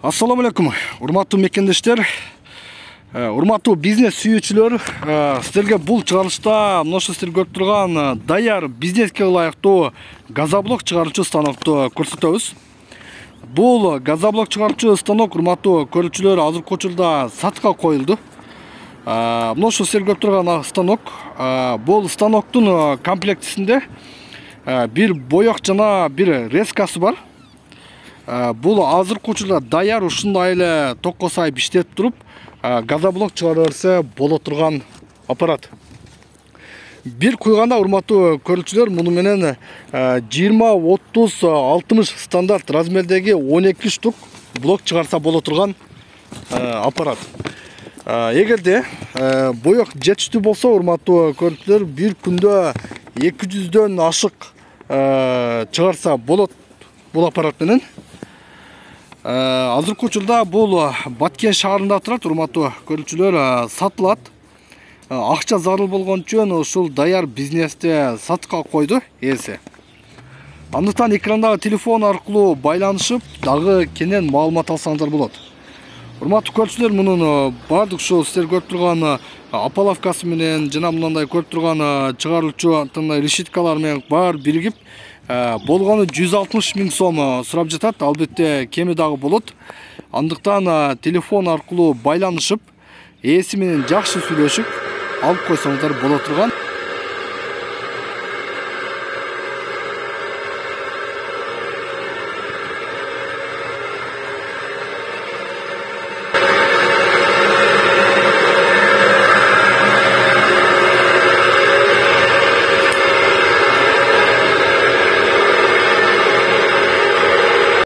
Ассаламу алейкум, урматтуу мекендештер, урматтуу бизнес сүйүүчүлөр, силерге бул чыгарылышта мынушу силер көрүп турган даяр бизнеске ылайыктуу газоблок чыгаруучу станокту көрсөтөбүз. Бул газоблок чыгаруучу станок, урматтуу көрүүчүлөр, азыркы учурда сатка коюлду. Мынушу силер көрүп турган станок, бул станоктун комплектисинде бир боек жана бир резкасы бар. Бул азыркы учурда даяр ушундай эле токко сайып иштеп туруп, газоблок чыгара берсе боло турган аппарат. Бир куйганда, урматтуу көрүүчүлөр, муну менен 20, 30, 60 стандарт размердеги 12 штук блок чыгарса боло турган аппарат. Эгерде боек жетиштүү болсо, урматтуу көрүүчүлөр, бир күндө 200дөн ашык чыгарса болот бул аппарат менен. Азыркы учурда бул Баткен шаарында турат, урматтуу көрүүчүлөр, сатылат. Акча зарыл болгон үчүн ушул даяр бизнесте сатка койду ээси. Андыктан экрандагы телефон аркылуу байланышып, дагы кенен маалымат алсаңыздар болот. Урматтуу көрүүчүлөр, мунун бардык ушул силер көрүп турган апалавкасы менен жана мындай көрүп турган чыгаруучу решеткалар менен баары биригип болгону 160 000 сом сурап жатат. Албетте кеми дагы болот. Андыктан телефон аркылуу байланышып, ээси менен жакшы сүйлөшүп алып койсоңуздар боло турган.